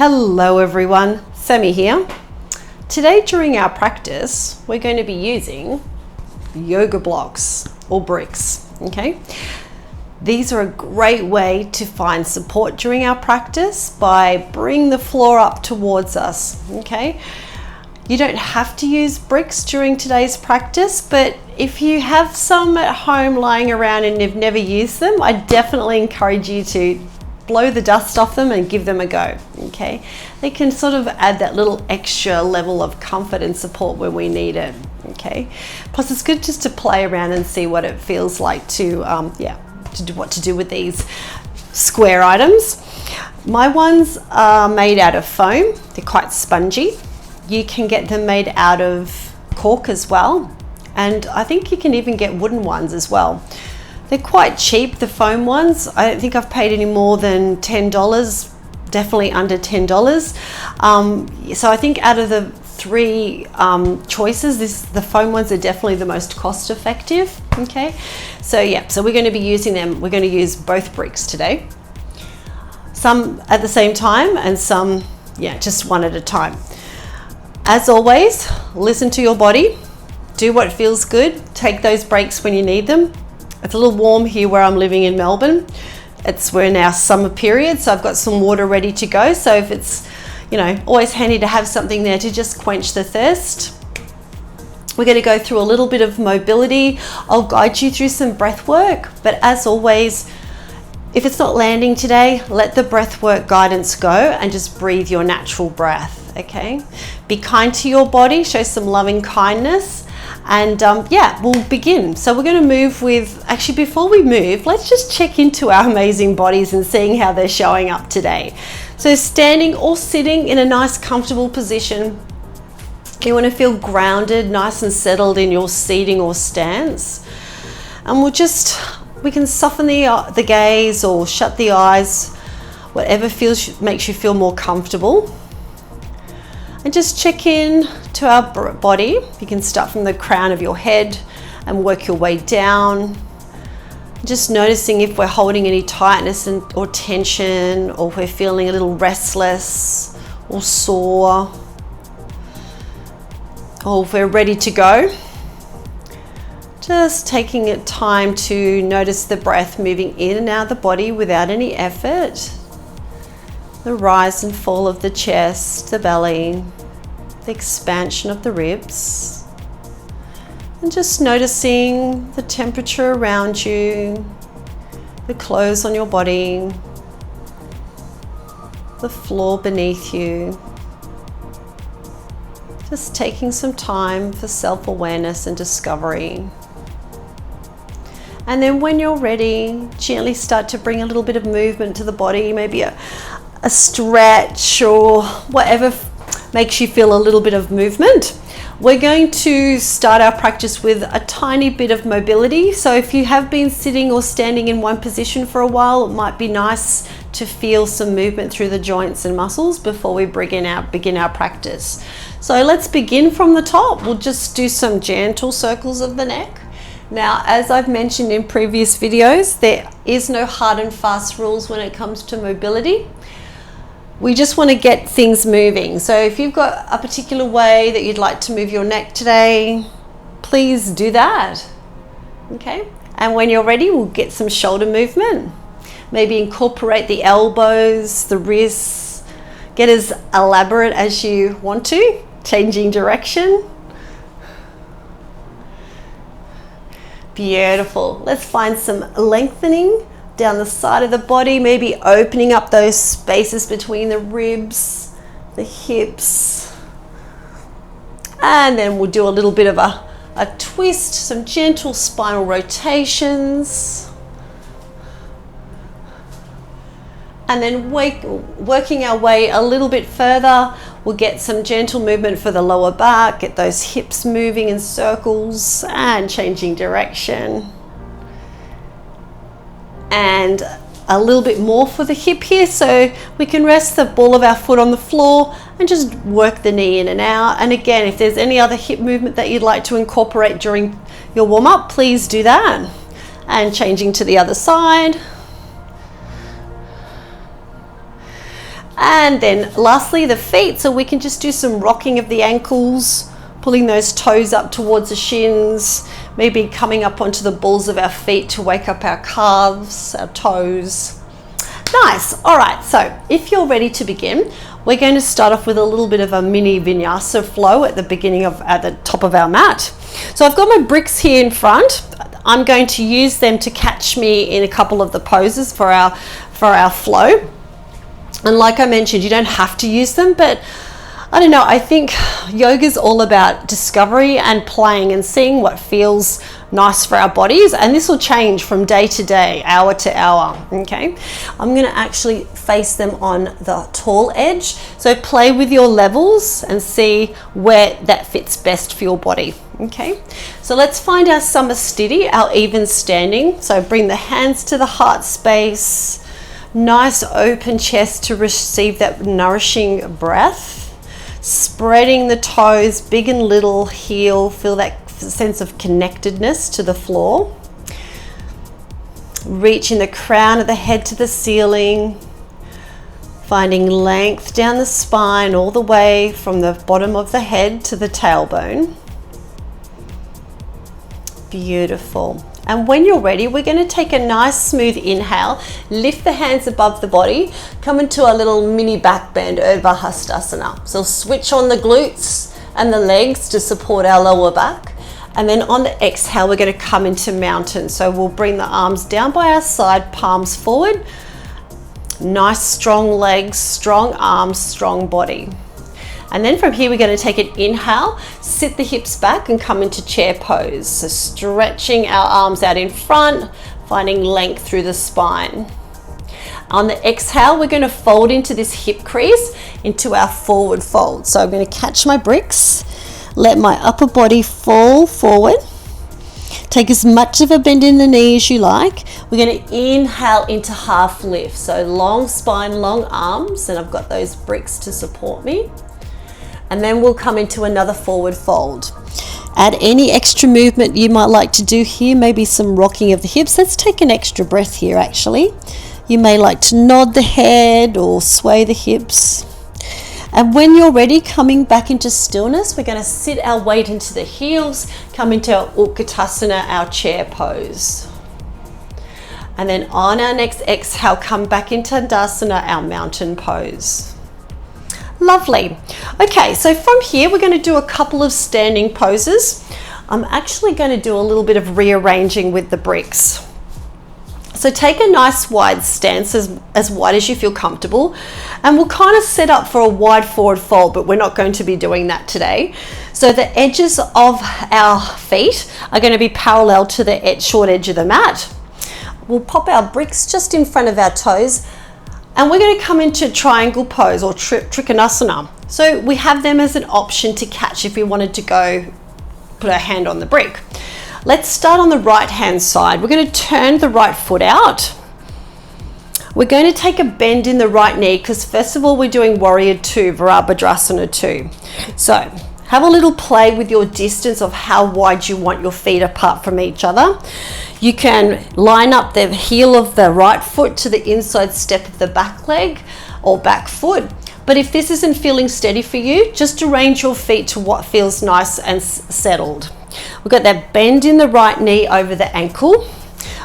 Hello everyone, Sammy here. Today during our practice, we're going to be using yoga blocks or bricks, okay? These are a great way to find support during our practice by bringing the floor up towards us, okay? You don't have to use bricks during today's practice, but if you have some at home lying around and you've never used them, I definitely encourage you to blow the dust off them and give them a go, okay? They can sort of add that little extra level of comfort and support when we need it, okay? Plus it's good just to play around and see what it feels like to do what to do with these square items. My ones are made out of foam. They're quite spongy. You can get them made out of cork as well, and I think you can even get wooden ones as well. They're quite cheap, the foam ones. I don't think I've paid any more than $10, definitely under $10. So I think out of the three choices, the foam ones are definitely the most cost effective, okay? So yeah, so we're gonna be using them. We're gonna use both bricks today. Some at the same time and some, just one at a time. As always, listen to your body, do what feels good, take those breaks when you need them. It's a little warm here where I'm living in Melbourne. We're in our summer period, so I've got some water ready to go. So if it's, always handy to have something there to just quench the thirst. We're going to go through a little bit of mobility. I'll guide you through some breath work, but as always, if it's not landing today, let the breath work guidance go and just breathe your natural breath, okay? Be kind to your body, show some loving kindness. And we'll begin. So we're going to move with, actually before we move, let's just check into our amazing bodies and seeing how they're showing up today. So standing or sitting in a nice comfortable position. You want to feel grounded, nice and settled in your seating or stance. And we can soften the gaze or shut the eyes, whatever makes you feel more comfortable. And just check in to our body. You can start from the crown of your head and work your way down. Just noticing if we're holding any tightness or tension, or if we're feeling a little restless or sore, or if we're ready to go. Just taking time to notice the breath moving in and out of the body without any effort. The rise and fall of the chest, the belly, the expansion of the ribs, and just noticing the temperature around you, the clothes on your body, the floor beneath you. Just taking some time for self-awareness and discovery. And then when you're ready, gently start to bring a little bit of movement to the body, maybe a stretch or whatever makes you feel a little bit of movement. We're going to start our practice with a tiny bit of mobility. So if you have been sitting or standing in one position for a while, it might be nice to feel some movement through the joints and muscles before we begin our practice. So let's begin from the top. We'll just do some gentle circles of the neck. Now, as I've mentioned in previous videos, there is no hard and fast rules when it comes to mobility. We just want to get things moving. So if you've got a particular way that you'd like to move your neck today, please do that, okay? And when you're ready, we'll get some shoulder movement. Maybe incorporate the elbows, the wrists, get as elaborate as you want to, changing direction. Beautiful. Let's find some lengthening down the side of the body, maybe opening up those spaces between the ribs, the hips. And then we'll do a little bit of a twist, some gentle spinal rotations. And then working our way a little bit further, we'll get some gentle movement for the lower back, get those hips moving in circles and changing direction. And a little bit more for the hip here, so we can rest the ball of our foot on the floor and just work the knee in and out. And again, if there's any other hip movement that you'd like to incorporate during your warm-up, please do that. And changing to the other side. And then lastly, the feet. So we can just do some rocking of the ankles, pulling those toes up towards the shins, maybe coming up onto the balls of our feet to wake up our calves, our toes. Nice. All right, so if you're ready to begin, we're going to start off with a little bit of a mini vinyasa flow at the top of our mat. So I've got my bricks here in front. I'm going to use them to catch me in a couple of the poses for our flow. And like I mentioned, you don't have to use them, but I don't know, I think yoga is all about discovery and playing and seeing what feels nice for our bodies, and this will change from day to day, hour to hour. Okay, I'm going to actually face them on the tall edge, so play with your levels and see where that fits best for your body. Okay, so let's find our Samasthiti, our even standing. So bring the hands to the heart space, nice open chest to receive that nourishing breath. Spreading the toes, big and little, heel, feel that sense of connectedness to the floor. Reaching the crown of the head to the ceiling, finding length down the spine all the way from the bottom of the head to the tailbone. Beautiful. And when you're ready, we're going to take a nice smooth inhale, lift the hands above the body, come into a little mini back bend, Urdhva Hastasana. So switch on the glutes and the legs to support our lower back. And then on the exhale, we're going to come into mountain. So we'll bring the arms down by our side, palms forward. Nice strong legs, strong arms, strong body. And then from here, we're going to take an inhale, sit the hips back and come into chair pose. So stretching our arms out in front, finding length through the spine. On the exhale, we're going to fold into this hip crease into our forward fold. So I'm going to catch my bricks, let my upper body fall forward. Take as much of a bend in the knee as you like. We're going to inhale into half lift. So long spine, long arms, and I've got those bricks to support me. And then we'll come into another forward fold. Add any extra movement you might like to do here, maybe some rocking of the hips. Let's take an extra breath here actually. You may like to nod the head or sway the hips. And when you're ready, coming back into stillness, we're going to sit our weight into the heels, come into our Utkatasana, our chair pose. And then on our next exhale, come back into Tadasana, our mountain pose. Lovely. Okay, so from here we're going to do a couple of standing poses. I'm actually going to do a little bit of rearranging with the bricks. So take a nice wide stance, as wide as you feel comfortable, and we'll kind of set up for a wide forward fold, but we're not going to be doing that today. So the edges of our feet are going to be parallel to the short edge of the mat. We'll pop our bricks just in front of our toes. And we're going to come into triangle pose or trikonasana. So we have them as an option to catch if we wanted to go put our hand on the brick. Let's start on the right hand side. We're going to turn the right foot out. We're going to take a bend in the right knee because first of all we're doing warrior 2, Virabhadrasana 2. So have a little play with your distance of how wide you want your feet apart from each other. You can line up the heel of the right foot to the inside step of the back leg or back foot. But if this isn't feeling steady for you, just arrange your feet to what feels nice and settled. We've got that bend in the right knee over the ankle.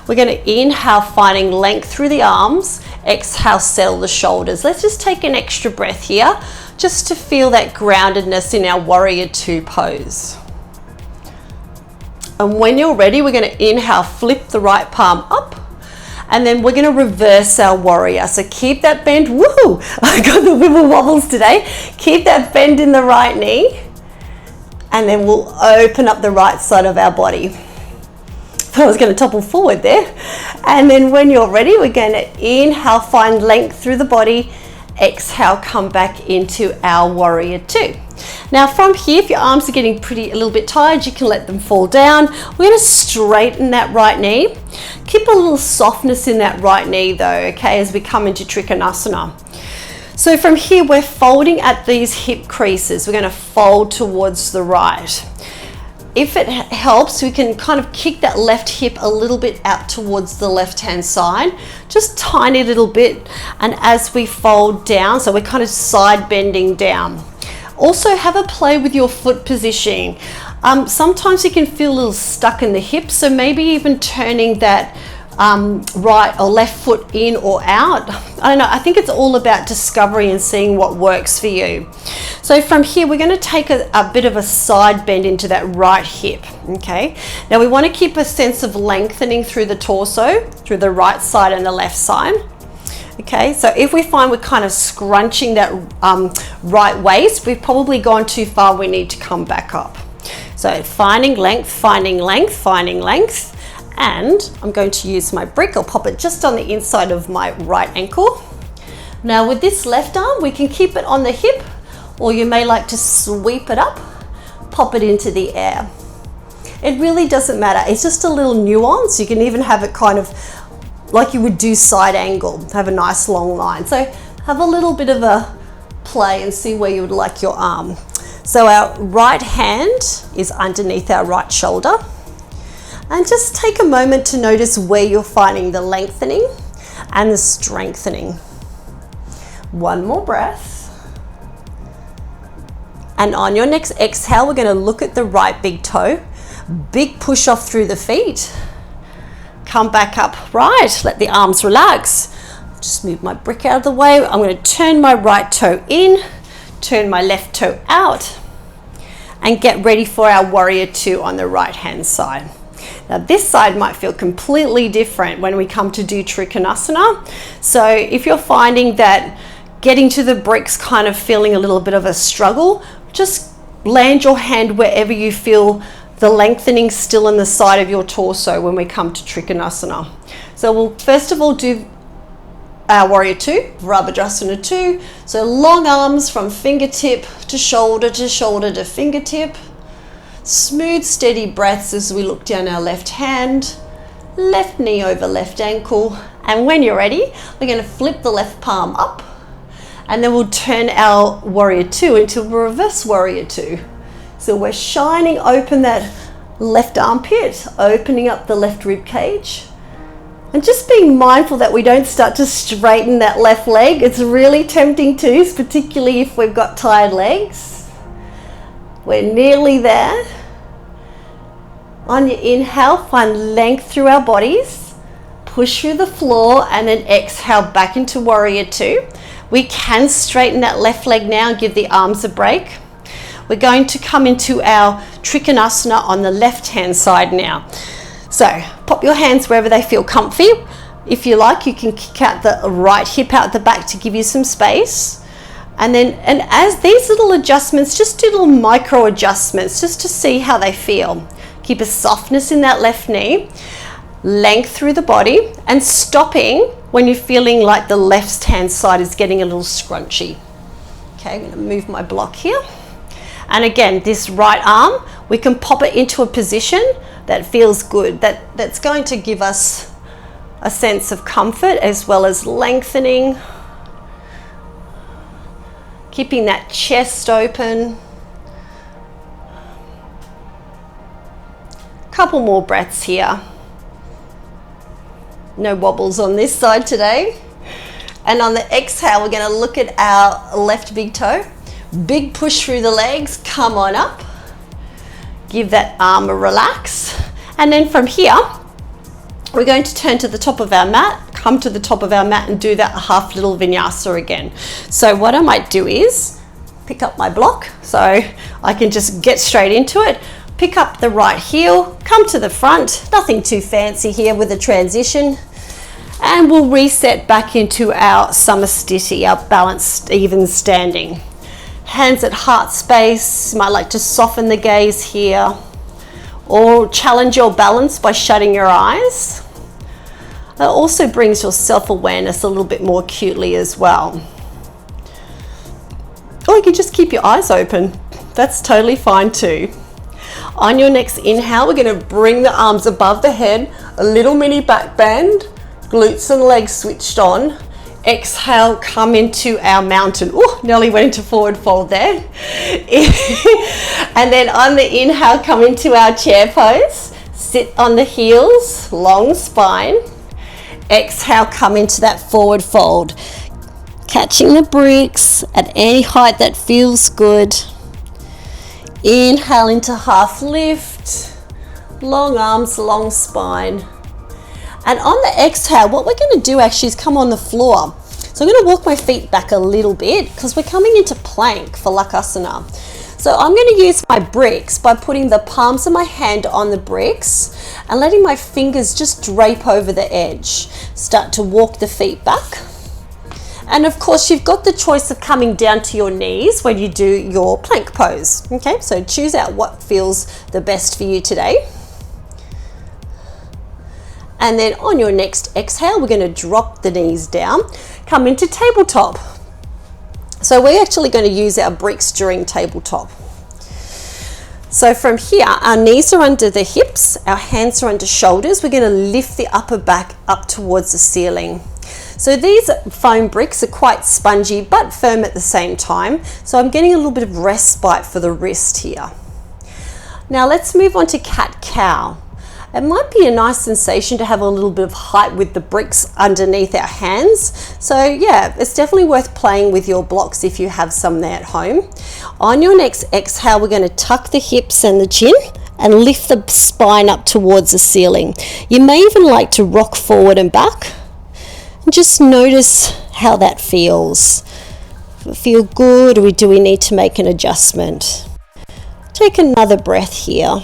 We're going to inhale, finding length through the arms. Exhale, settle the shoulders. Let's just take an extra breath here, just to feel that groundedness in our warrior 2 pose. And when you're ready, we're going to inhale, flip the right palm up, and then we're going to reverse our warrior. So keep that bend. Woohoo! I got the wibble wobbles today. Keep that bend in the right knee, and then we'll open up the right side of our body. I was going to topple forward there. And then when you're ready, we're going to inhale, find length through the body. Exhale, come back into our warrior 2. Now from here, if your arms are getting a little bit tired, you can let them fall down. We're going to straighten that right knee. Keep a little softness in that right knee though, okay, as we come into Trikonasana. So from here, we're folding at these hip creases. We're going to fold towards the right. if it helps, we can kind of kick that left hip a little bit out towards the left hand side, just tiny little bit. And as we fold down, so we're kind of side bending down. Also have a play with your foot positioning. Sometimes you can feel a little stuck in the hips, so maybe even turning that right or left foot in or out. I don't know, I think it's all about discovery and seeing what works for you. So from here, we're going to take a bit of a side bend into that right hip, okay? Now we want to keep a sense of lengthening through the torso, through the right side and the left side. Okay, so if we find we're kind of scrunching that right waist, we've probably gone too far, we need to come back up. So finding length, finding length, finding length. And I'm going to use my brick. I'll pop it just on the inside of my right ankle. Now with this left arm, we can keep it on the hip, or you may like to sweep it up, pop it into the air. It really doesn't matter. It's just a little nuance. You can even have it kind of like you would do side angle, have a nice long line. So have a little bit of a play and see where you would like your arm. So our right hand is underneath our right shoulder. And just take a moment to notice where you're finding the lengthening and the strengthening. One more breath. And on your next exhale, we're going to look at the right big toe. Big push off through the feet. Come back up right. Let the arms relax. Just move my brick out of the way. I'm going to turn my right toe in, turn my left toe out, and get ready for our warrior two on the right hand side. Now this side might feel completely different when we come to do Trikonasana. So if you're finding that getting to the bricks kind of feeling a little bit of a struggle, just land your hand wherever you feel the lengthening still in the side of your torso when we come to Trikonasana. So we'll first of all do our warrior two, Vrabhadrasana 2. So long arms from fingertip to shoulder to shoulder to fingertip. Smooth, steady breaths as we look down our left hand, left knee over left ankle. And when you're ready, we're going to flip the left palm up, and then we'll turn our warrior two into a reverse warrior two. So we're shining open that left armpit, opening up the left rib cage, and just being mindful that we don't start to straighten that left leg. It's really tempting to, particularly if we've got tired legs. We're nearly there. On your inhale, find length through our bodies. Push through the floor and then exhale back into warrior two. We can straighten that left leg now, give the arms a break. We're going to come into our Trikonasana on the left hand side now. So pop your hands wherever they feel comfy. If you like, you can kick out the right hip out the back to give you some space. And as these little adjustments, just do little micro adjustments just to see how they feel. Keep a softness in that left knee, length through the body, and stopping when you're feeling like the left hand side is getting a little scrunchy. Okay, I'm going to move my block here. And again, this right arm, we can pop it into a position that feels good. That's going to give us a sense of comfort as well as lengthening. Keeping that chest open. Couple more breaths here. No wobbles on this side today. And on the exhale, we're going to look at our left big toe. Big push through the legs, come on up. Give that arm a relax. And then from here, we're going to turn to the top of our mat, come to the top of our mat and do that half little vinyasa again. So what I might do is pick up my block so I can just get straight into it. Pick up the right heel, come to the front, nothing too fancy here with a transition. And we'll reset back into our Samasthiti, our balanced even standing. Hands at heart space, you might like to soften the gaze here or challenge your balance by shutting your eyes. That also brings your self-awareness a little bit more acutely as well. Or you can just keep your eyes open. That's totally fine too. On your next inhale, we're going to bring the arms above the head, a little mini back bend, glutes and legs switched on. exhale, come into our mountain. Oh, nearly went into forward fold there. And then on the inhale, come into our chair pose. Sit on the heels, long spine. Exhale, come into that forward fold. Catching the bricks at any height that feels good. Inhale into half lift. Long arms, long spine. And on the exhale, what we're going to do actually is come on the floor. So I'm going to walk my feet back a little bit because we're coming into plank for Lakasana. So I'm going to use my bricks by putting the palms of my hand on the bricks and letting my fingers just drape over the edge. Start to walk the feet back. And of course, you've got the choice of coming down to your knees when you do your plank pose. Okay, so choose out what feels the best for you today. And then on your next exhale, we're going to drop the knees down, come into tabletop. So we're actually going to use our bricks during tabletop. So from here, our knees are under the hips, our hands are under shoulders. We're going to lift the upper back up towards the ceiling. So these foam bricks are quite spongy but firm at the same time. So I'm getting a little bit of respite for the wrist here. Now let's move on to cat-cow. It might be a nice sensation to have a little bit of height with the bricks underneath our hands. So yeah, it's definitely worth playing with your blocks if you have some there at home. On your next exhale, we're going to tuck the hips and the chin and lift the spine up towards the ceiling. You may even like to rock forward and back and just notice how that feels. Feel good, or do we need to make an adjustment? Take another breath here.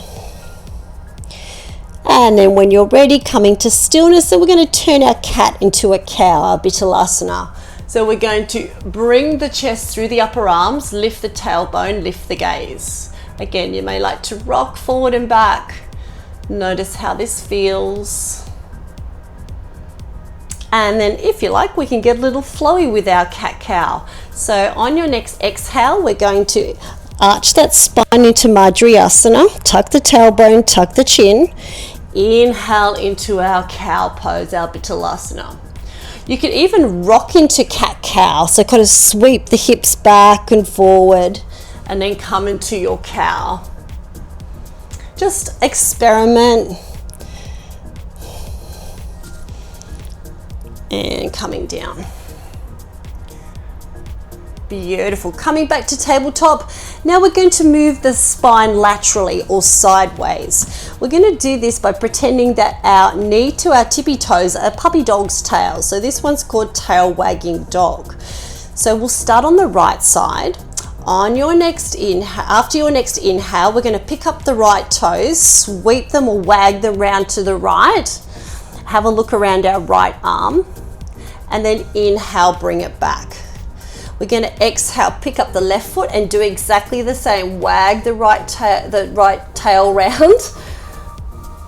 And then when you're ready, coming to stillness, so we're going to turn our cat into a cow, our Bitalasana. So we're going to bring the chest through the upper arms, lift the tailbone, lift the gaze. Again, you may like to rock forward and back. Notice how this feels. And then if you like, we can get a little flowy with our cat-cow. So on your next exhale, we're going to arch that spine into Madhyasana, tuck the tailbone, tuck the chin. Inhale into our cow pose, our Bitalasana. You can even rock into cat-cow, so kind of sweep the hips back and forward and then come into your cow. Just experiment. And coming down. Beautiful. Coming back to tabletop. Now we're going to move the spine laterally or sideways. We're going to do this by pretending that our knee to our tippy toes are a puppy dog's tail. So this one's called tail wagging dog. So we'll start on the right side. On your next inhale, after your next inhale, we're going to pick up the right toes, sweep them or wag them round to the right. Have a look around our right arm, and then inhale, bring it back. We're going to exhale, pick up the left foot and do exactly the same. Wag the right tail round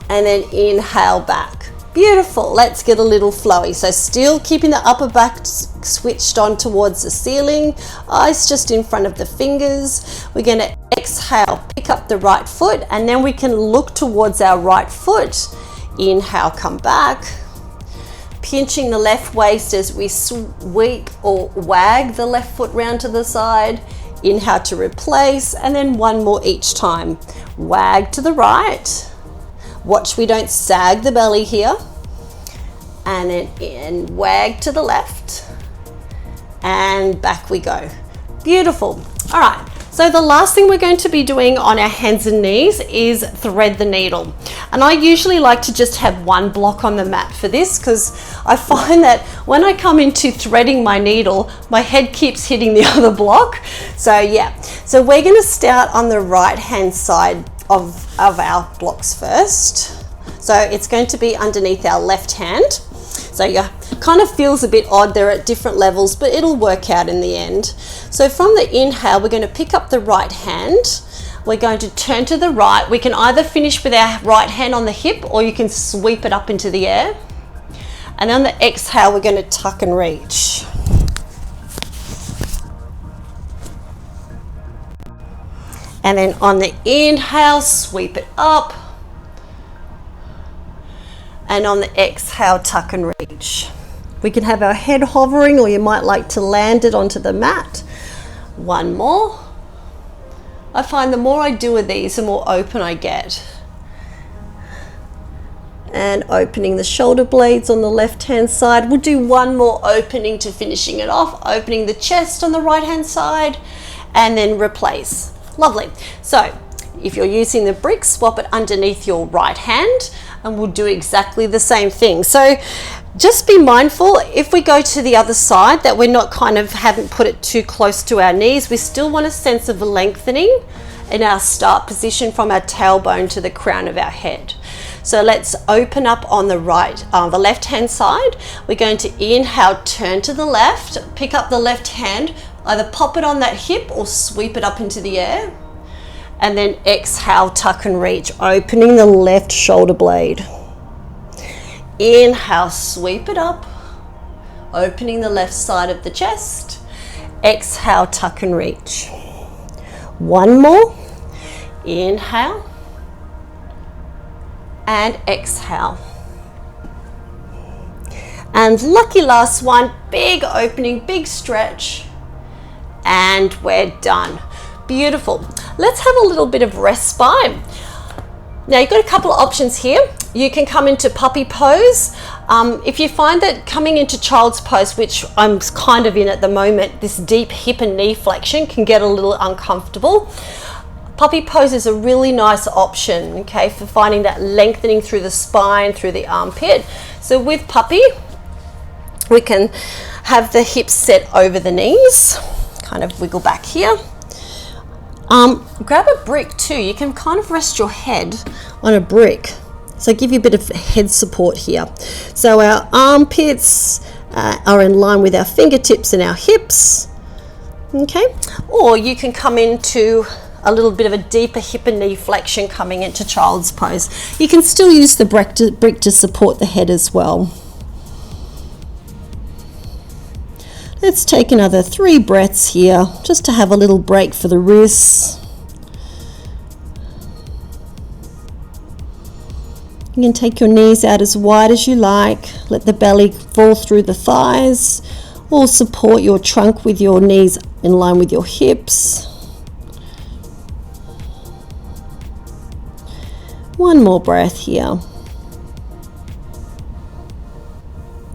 and then inhale back. Beautiful. Let's get a little flowy. So still keeping the upper back switched on towards the ceiling, eyes just in front of the fingers. We're going to exhale, pick up the right foot, and then we can look towards our right foot. Inhale, come back. Pinching the left waist as we sweep or wag the left foot round to the side. Inhale to replace, and then one more each time. Wag to the right. Watch we don't sag the belly here. And then in, wag to the left. And back we go. Beautiful. All right. So the last thing we're going to be doing on our hands and knees is thread the needle. And I usually like to just have one block on the mat for this because I find that when I come into threading my needle, my head keeps hitting the other block. So yeah, so we're going to start on the right hand side of our blocks first. So it's going to be underneath our left hand. So yeah, kind of feels a bit odd. They're at different levels, but it'll work out in the end. So from the inhale, we're going to pick up the right hand. We're going to turn to the right. We can either finish with our right hand on the hip or you can sweep it up into the air. And on the exhale, we're going to tuck and reach. And then on the inhale, sweep it up. And on the exhale, tuck and reach. We can have our head hovering, or you might like to land it onto the mat. One more. I find the more I do of these, the more open I get. And opening the shoulder blades on the left hand side. We'll do one more opening to finishing it off, opening the chest on the right hand side, and then replace. Lovely. So if you're using the brick, swap it underneath your right hand, and we'll do exactly the same thing. So just be mindful, if we go to the other side, that we're not haven't put it too close to our knees. We still want a sense of lengthening in our start position from our tailbone to the crown of our head. So let's open up on the the left hand side. We're going to inhale, turn to the left, pick up the left hand, either pop it on that hip or sweep it up into the air. And then exhale, tuck and reach, opening the left shoulder blade. Inhale, sweep it up, opening the left side of the chest. Exhale, tuck and reach. One more. Inhale and exhale. And lucky last one, big opening, big stretch, and we're done. Beautiful. Let's have a little bit of respite. Now you've got a couple of options here. You can come into puppy pose. If you find that coming into child's pose, which I'm kind of in at the moment, this deep hip and knee flexion can get a little uncomfortable. Puppy pose is a really nice option, okay, for finding that lengthening through the spine, through the armpit. So with puppy, we can have the hips set over the knees, kind of wiggle back here. Grab a brick too. You can kind of rest your head on a brick. So give you a bit of head support here. So our armpits are in line with our fingertips and our hips, okay? Or you can come into a little bit of a deeper hip and knee flexion coming into child's pose. You can still use the brick to support the head as well. Let's take another 3 breaths here, just to have a little break for the wrists. You can take your knees out as wide as you like. Let the belly fall through the thighs, or support your trunk with your knees in line with your hips. One more breath here.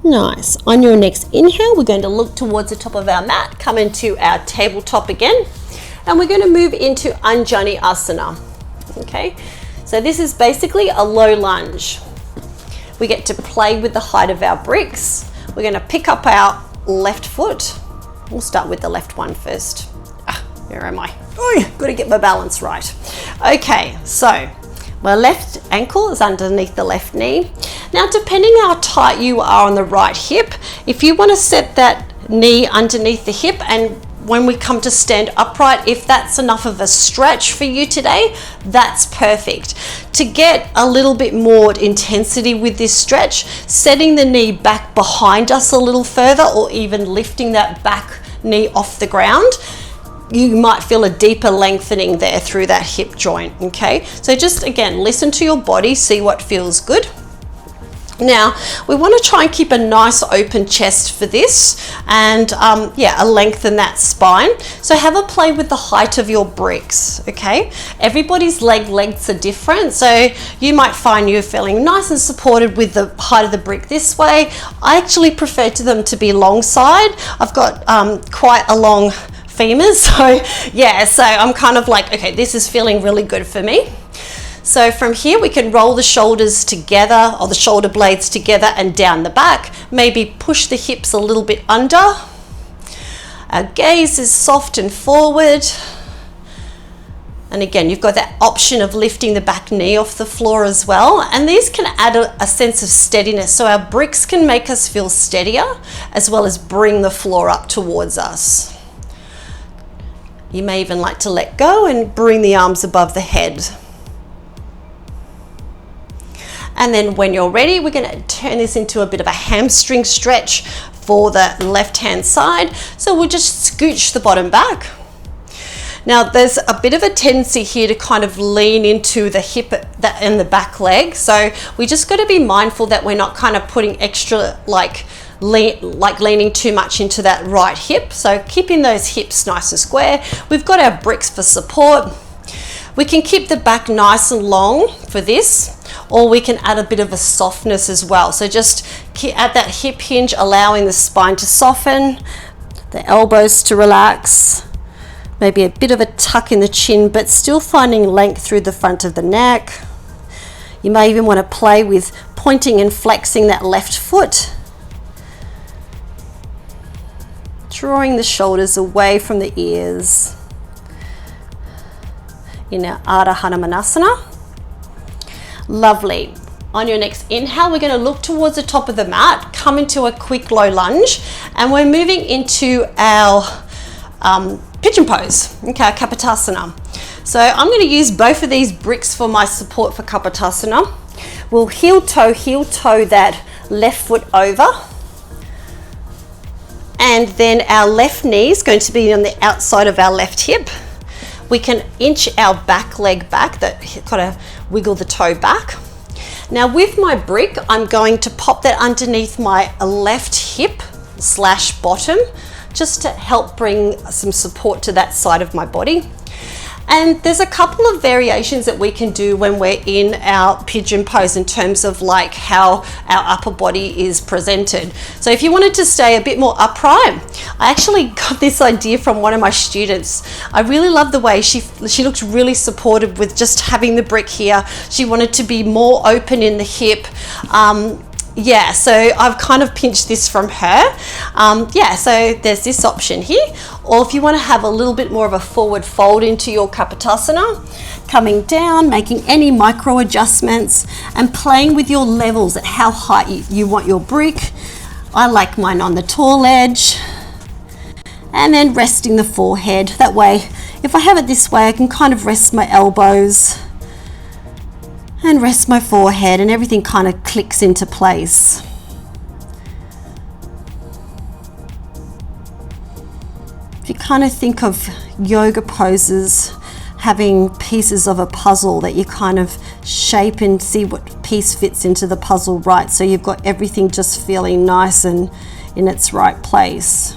Nice. On your next inhale, we're going to look towards the top of our mat, come into our tabletop again, and we're going to move into Anjani Asana. Okay, so this is basically a low lunge. We get to play with the height of our bricks. We're going to pick up our left foot. We'll start with the left one first. Where am I? Oh, got to get my balance right. Okay, so my left ankle is underneath the left knee. Now, depending how tight you are on the right hip, if you want to set that knee underneath the hip, and when we come to stand upright, if that's enough of a stretch for you today, that's perfect. To get a little bit more intensity with this stretch, setting the knee back behind us a little further, or even lifting that back knee off the ground, you might feel a deeper lengthening there through that hip joint, okay? So just again, listen to your body, see what feels good. Now, we want to try and keep a nice open chest for this, and lengthen that spine. So have a play with the height of your bricks, okay? Everybody's leg lengths are different, so you might find you're feeling nice and supported with the height of the brick this way. I actually prefer them to be long side. I've got quite a long femurs, so I'm kind of like, okay, this is feeling really good for me. So from here we can roll the shoulders together, or the shoulder blades together and down the back. Maybe push the hips a little bit under. Our gaze is soft and forward. And again, you've got that option of lifting the back knee off the floor as well. And these can add a sense of steadiness. So our bricks can make us feel steadier, as well as bring the floor up towards us. You may even like to let go and bring the arms above the head. And then when you're ready, we're going to turn this into a bit of a hamstring stretch for the left-hand side. So we'll just scooch the bottom back. Now there's a bit of a tendency here to kind of lean into the hip and the back leg. So we just got to be mindful that we're not kind of putting extra leaning too much into that right hip. So keeping those hips nice and square. We've got our bricks for support. We can keep the back nice and long for this, or we can add a bit of a softness as well. So just add that hip hinge, allowing the spine to soften, the elbows to relax, maybe a bit of a tuck in the chin, but still finding length through the front of the neck. You may even want to play with pointing and flexing that left foot, drawing the shoulders away from the ears in our Ardha Hanumanasana. Lovely. On your next inhale, we're going to look towards the top of the mat, come into a quick low lunge, and we're moving into our pigeon pose, okay, our Kapotasana. So I'm going to use both of these bricks for my support for Kapotasana. We'll heel toe that left foot over, and then our left knee is going to be on the outside of our left hip. We can inch our back leg back, that kind of wiggle the toe back. Now with my brick, I'm going to pop that underneath my left hip / bottom, just to help bring some support to that side of my body. And there's a couple of variations that we can do when we're in our pigeon pose in terms of like how our upper body is presented. So if you wanted to stay a bit more upright, I actually got this idea from one of my students. I really love the way she looked really supportive with just having the brick here. She wanted to be more open in the hip. Yeah, so I've kind of pinched this from her. Yeah, so there's this option here. Or if you want to have a little bit more of a forward fold into your Kapotasana, coming down, making any micro adjustments and playing with your levels at how high you want your brick. I like mine on the tall edge. And then resting the forehead. That way, if I have it this way, I can kind of rest my elbows and rest my forehead, and everything kind of clicks into place. If you kind of think of yoga poses having pieces of a puzzle that you kind of shape and see what piece fits into the puzzle right, so you've got everything just feeling nice and in its right place.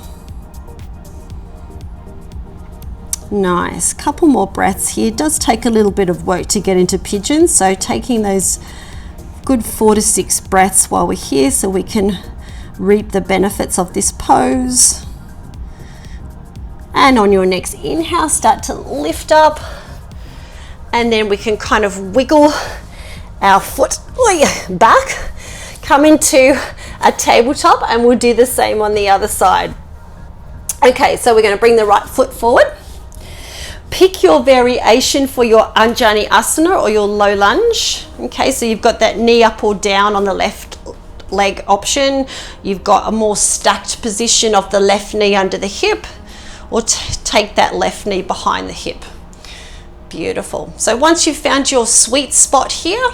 Nice. Couple more breaths here. It does take a little bit of work to get into pigeon, so taking those good 4 to 6 breaths while we're here so we can reap the benefits of this pose. And on your next inhale, start to lift up, and then we can kind of wiggle our foot back, come into a tabletop, and we'll do the same on the other side. Okay, so we're going to bring the right foot forward. Pick your variation for your Anjani Asana or your low lunge. Okay, so you've got that knee up or down on the left leg option. You've got a more stacked position of the left knee under the hip, or take that left knee behind the hip. Beautiful. So once you've found your sweet spot here,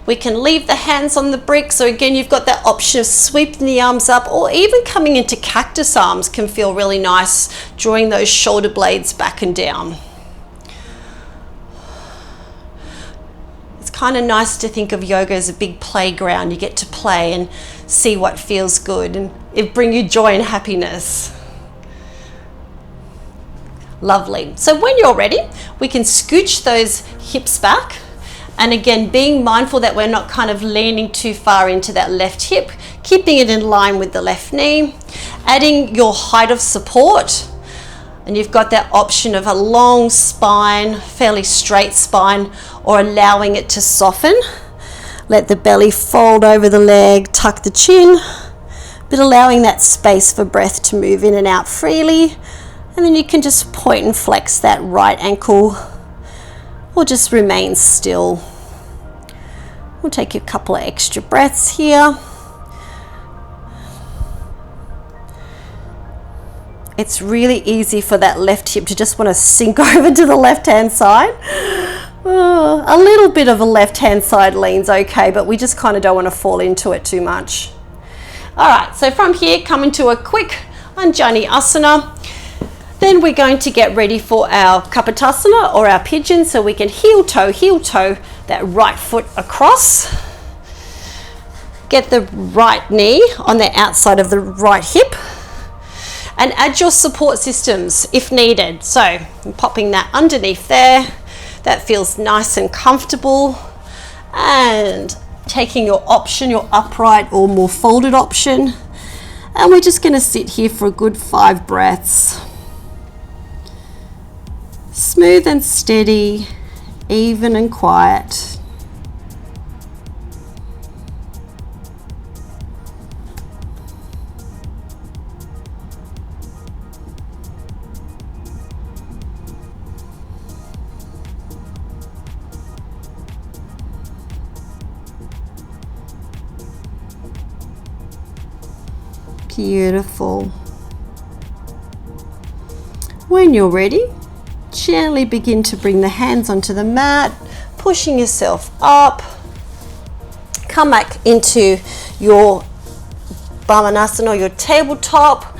we can leave the hands on the brick. So again, you've got that option of sweeping the arms up, or even coming into cactus arms can feel really nice, drawing those shoulder blades back and down. Kind of nice to think of yoga as a big playground. You get to play and see what feels good, and it brings you joy and happiness. Lovely. So when you're ready, we can scooch those hips back, and again, being mindful that we're not kind of leaning too far into that left hip, keeping it in line with the left knee, adding your height of support. And you've got that option of a long spine, fairly straight spine, or allowing it to soften. Let the belly fold over the leg, tuck the chin, but allowing that space for breath to move in and out freely. And then you can just point and flex that right ankle, or just remain still. We'll take a couple of extra breaths here. It's really easy for that left hip to just want to sink over to the left-hand side. A little bit of a left-hand side lean's okay, but we just kind of don't want to fall into it too much. All right, so from here, come into a quick Anjani Asana. Then we're going to get ready for our Kapotasana or our pigeon, so we can heel toe that right foot across. Get the right knee on the outside of the right hip and add your support systems if needed. So I'm popping that underneath there. That feels nice and comfortable. And taking your option, your upright or more folded option. And we're just going to sit here for a good 5 breaths. Smooth and steady, even and quiet. Beautiful. When you're ready, gently begin to bring the hands onto the mat, pushing yourself up. Come back into your Bamanasana or your tabletop,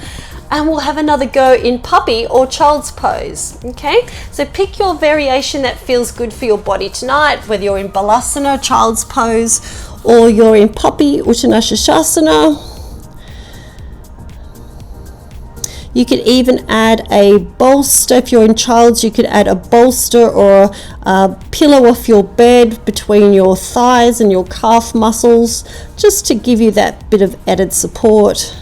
and we'll have another go in puppy or child's pose. Okay, so pick your variation that feels good for your body tonight, whether you're in Balasana, child's pose, or you're in puppy, Uttanashasana. You could even add a bolster. If you're in child's, you could add a bolster or a pillow off your bed between your thighs and your calf muscles, just to give you that bit of added support.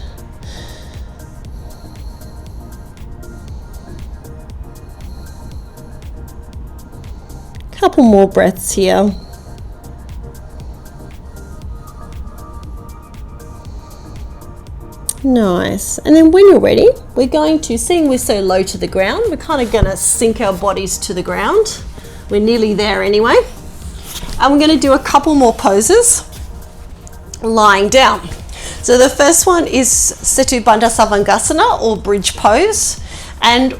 Couple more breaths here. Nice. And then when you're ready, we're going to, seeing we're so low to the ground, we're kind of going to sink our bodies to the ground. We're nearly there anyway. And we're going to do a couple more poses lying down. So the first one is Setu Bandha Savangasana or bridge pose. And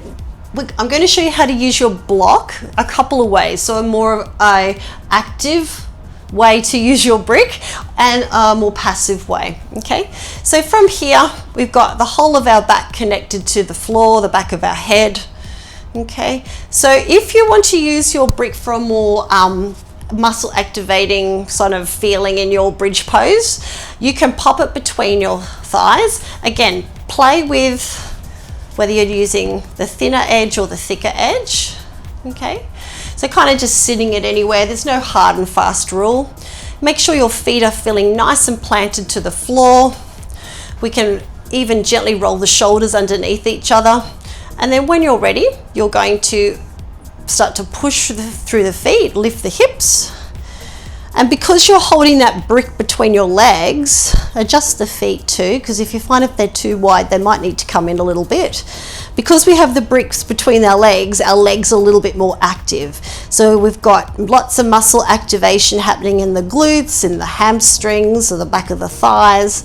I'm going to show you how to use your block a couple of ways. So a more active way to use your brick and a more passive way. Okay, so from here we've got the whole of our back connected to the floor, the back of our head. Okay, so if you want to use your brick for a more muscle activating sort of feeling in your bridge pose, you can pop it between your thighs. Again, play with whether you're using the thinner edge or the thicker edge. Okay, so kind of just sitting it anywhere. There's no hard and fast rule. Make sure your feet are feeling nice and planted to the floor. We can even gently roll the shoulders underneath each other. And then when you're ready, you're going to start to push through the feet, lift the hips. And because you're holding that brick between your legs, adjust the feet too, because if you find if they're too wide, they might need to come in a little bit. Because we have the bricks between our legs are a little bit more active. So we've got lots of muscle activation happening in the glutes, in the hamstrings, or the back of the thighs.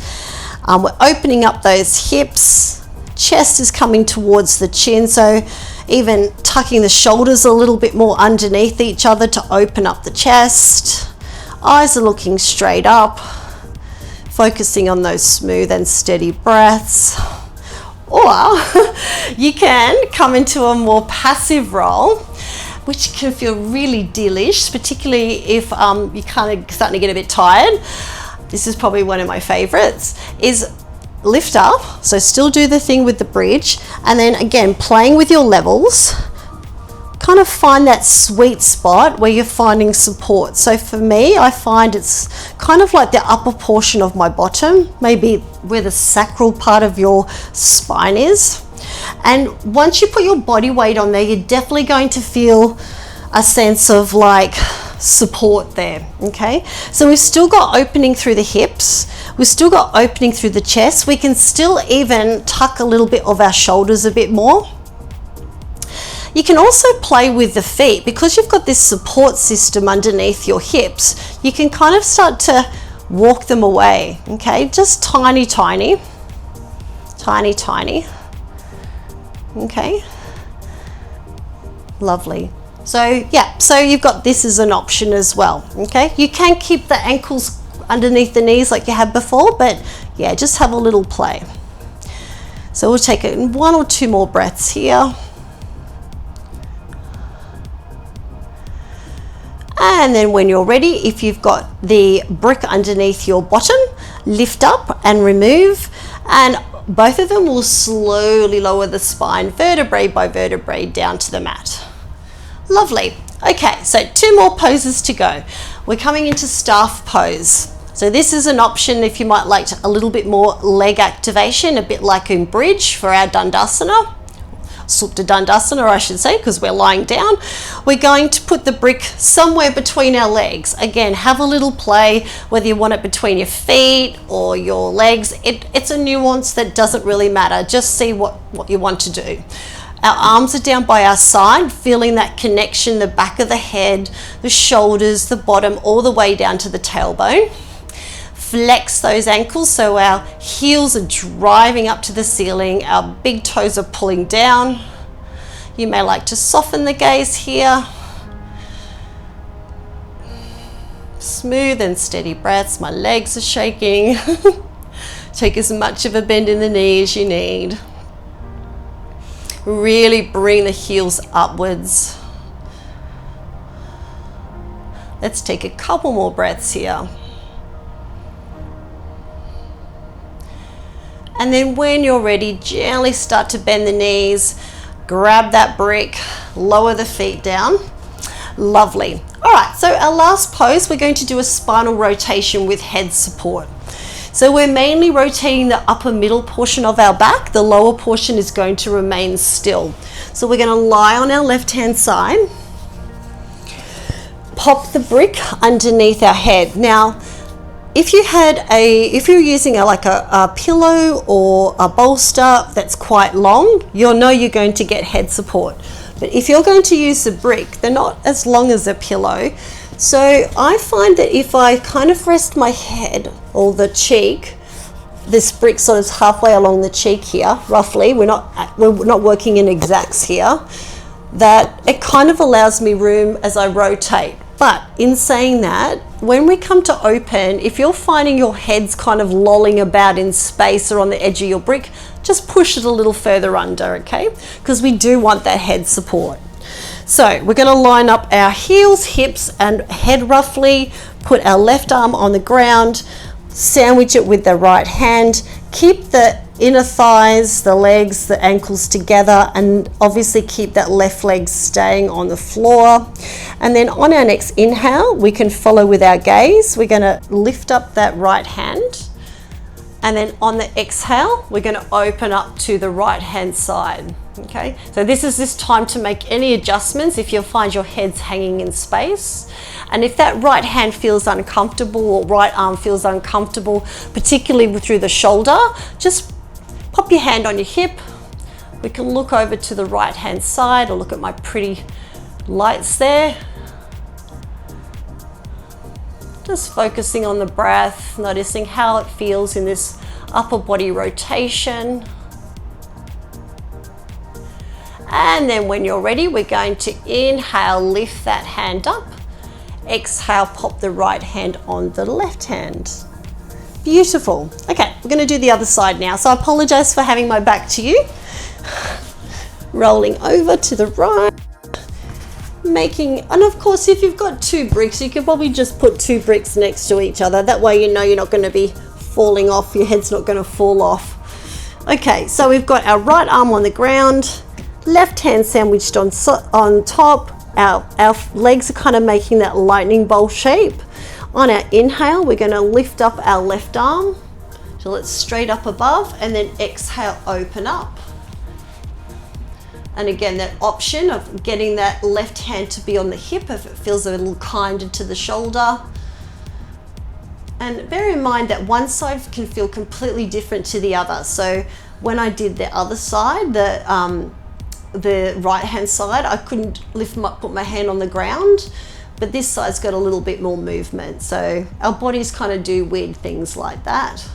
We're opening up those hips. Chest is coming towards the chin, so even tucking the shoulders a little bit more underneath each other to open up the chest. Eyes are looking straight up, focusing on those smooth and steady breaths. Or you can come into a more passive roll, which can feel really delish, particularly if you're kind of starting to get a bit tired. This is probably one of my favorites, is lift up. So still do the thing with the bridge, and then again, playing with your levels, kind of find that sweet spot where you're finding support. So for me, I find it's kind of like the upper portion of my bottom, maybe where the sacral part of your spine is. And once you put your body weight on there, you're definitely going to feel a sense of like support there. Okay, so we've still got opening through the hips, we've still got opening through the chest. We can still even tuck a little bit of our shoulders a bit more. You can also play with the feet because you've got this support system underneath your hips. You can kind of start to walk them away. Okay, just tiny, tiny. Okay, lovely. So yeah, so you've got this as an option as well. Okay, you can keep the ankles underneath the knees like you had before, but yeah, just have a little play. So we'll take it in 1 or 2 more breaths here. And then when you're ready, if you've got the brick underneath your bottom, lift up and remove, and both of them will slowly lower the spine vertebrae by vertebrae down to the mat. Lovely. Okay, so 2 more poses to go. We're coming into staff pose. So this is an option if you might like a little bit more leg activation, a bit like in bridge for our Dandasana. Supta Dandasana, I should say, because we're lying down. We're going to put the brick somewhere between our legs. Again, have a little play, whether you want it between your feet or your legs. It's a nuance that doesn't really matter. Just see what you want to do. Our arms are down by our side, feeling that connection, the back of the head, the shoulders, the bottom, all the way down to the tailbone. Flex those ankles so our heels are driving up to the ceiling, our big toes are pulling down. You may like to soften the gaze here. Smooth and steady breaths. My legs are shaking. Take as much of a bend in the knee as you need. Really bring the heels upwards. Let's take a couple more breaths here. And then when you're ready, gently start to bend the knees, grab that brick, lower the feet down. Lovely. All right, so our last pose, we're going to do a spinal rotation with head support. So we're mainly rotating the upper middle portion of our back. The lower portion is going to remain still. So we're going to lie on our left-hand side, pop the brick underneath our head. Now, if you're using a pillow or a bolster that's quite long, you'll know you're going to get head support. But if you're going to use the brick, they're not as long as a pillow. So I find that if I kind of rest my head or the cheek, this brick sort of halfway along the cheek here, roughly, we're not working in exacts here, that it kind of allows me room as I rotate. But in saying that, when we come to open, if you're finding your head's kind of lolling about in space or on the edge of your brick, just push it a little further under, okay? Because we do want that head support. So we're going to line up our heels, hips, and head roughly, put our left arm on the ground, sandwich it with the right hand, keep the inner thighs, the legs, the ankles together, and obviously keep that left leg staying on the floor. And then on our next inhale, we can follow with our gaze. We're going to lift up that right hand. And then on the exhale, we're going to open up to the right hand side. Okay, so this is this time to make any adjustments if you find your head's hanging in space. And if that right hand feels uncomfortable or right arm feels uncomfortable, particularly through the shoulder, just pop your hand on your hip. We can look over to the right hand side or look at my pretty lights there. Just focusing on the breath, noticing how it feels in this upper body rotation. And then when you're ready, we're going to inhale, lift that hand up. Exhale, pop the right hand on the left hand. Beautiful. Okay, we're going to do the other side now. So I apologize for having my back to you. Rolling over to the right. And of course, if you've got 2 bricks, you can probably just put 2 bricks next to each other. That way you know you're not going to be falling off. Your head's not going to fall off. Okay, so we've got our right arm on the ground, left hand sandwiched on top. Our legs are kind of making that lightning bolt shape. On our inhale, we're going to lift up our left arm till it's straight up above, and then exhale, open up. And again, that option of getting that left hand to be on the hip if it feels a little kinder to the shoulder. And bear in mind that one side can feel completely different to the other. So when I did the other side, the right hand side, I couldn't put my hand on the ground, but this side's got a little bit more movement. So our bodies kind of do weird things like that.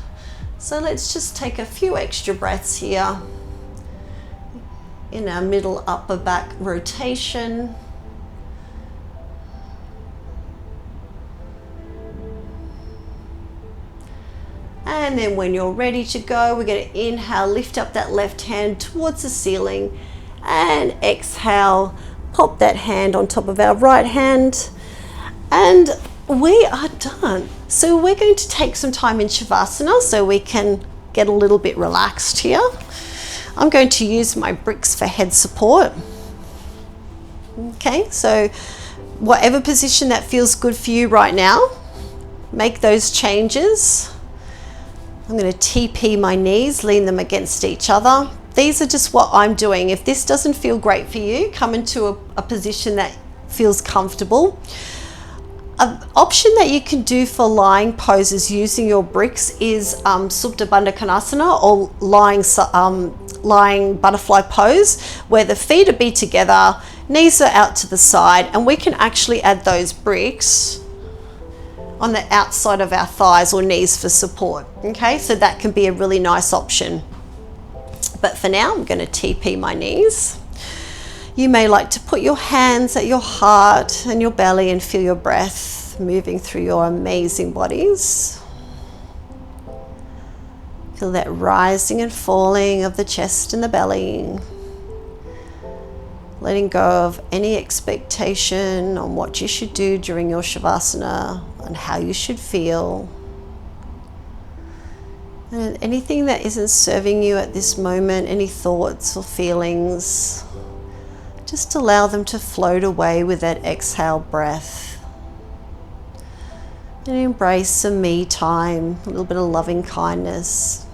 So let's just take a few extra breaths here in our middle upper back rotation. And then when you're ready to go, we're going to inhale, lift up that left hand towards the ceiling, and exhale, pop that hand on top of our right hand. And we are done. So we're going to take some time in Shavasana so we can get a little bit relaxed here. I'm going to use my bricks for head support. Okay, so whatever position that feels good for you right now, make those changes. I'm going to TP my knees, lean them against each other. These are just what I'm doing. If this doesn't feel great for you, come into a position that feels comfortable. An option that you can do for lying poses using your bricks is Supta Bandha Konasana, or lying butterfly pose, where the feet are be together, knees are out to the side, and we can actually add those bricks on the outside of our thighs or knees for support. Okay, so that can be a really nice option. But for now, I'm going to TP my knees. You may like to put your hands at your heart and your belly and feel your breath moving through your amazing bodies. Feel that rising and falling of the chest and the belly. Letting go of any expectation on what you should do during your Shavasana and how you should feel. And anything that isn't serving you at this moment, any thoughts or feelings, just allow them to float away with that exhale breath. And embrace some me time, a little bit of loving kindness.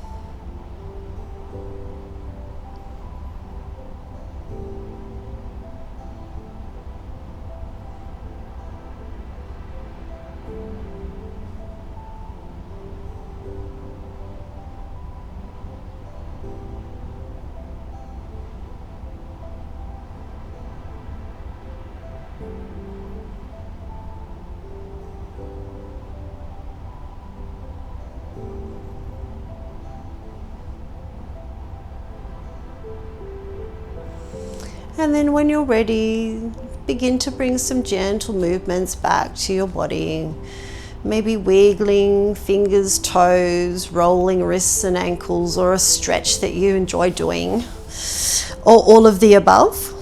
And then when you're ready, begin to bring some gentle movements back to your body. Maybe wiggling fingers, toes, rolling wrists and ankles, or a stretch that you enjoy doing, or all of the above.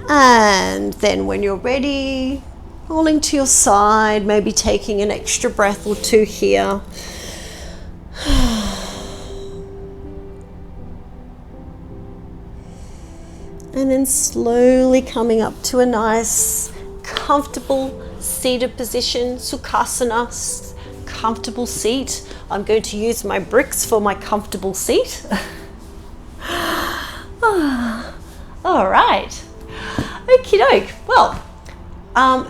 And then when you're ready, rolling to your side, maybe taking an extra breath or two here. And then slowly coming up to a nice, comfortable seated position, Sukhasana, comfortable seat. I'm going to use my bricks for my comfortable seat. All right. Okie doke. Well,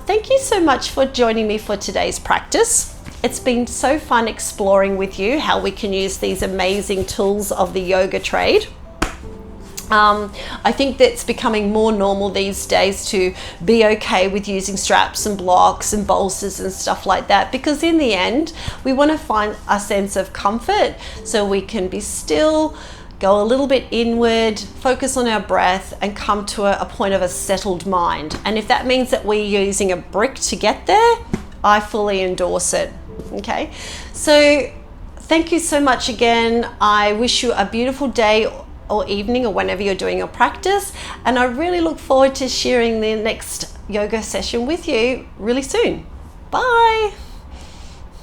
thank you so much for joining me for today's practice. It's been so fun exploring with you how we can use these amazing tools of the yoga trade. I think that's becoming more normal these days to be okay with using straps and blocks and bolsters and stuff like that, because in the end we want to find a sense of comfort so we can be still, go a little bit inward, focus on our breath, and come to a point of a settled mind. And if that means that we're using a brick to get there, I fully endorse it. Okay, so thank you so much again. I wish you a beautiful day or evening, or whenever you're doing your practice, and I really look forward to sharing the next yoga session with you really soon. Bye.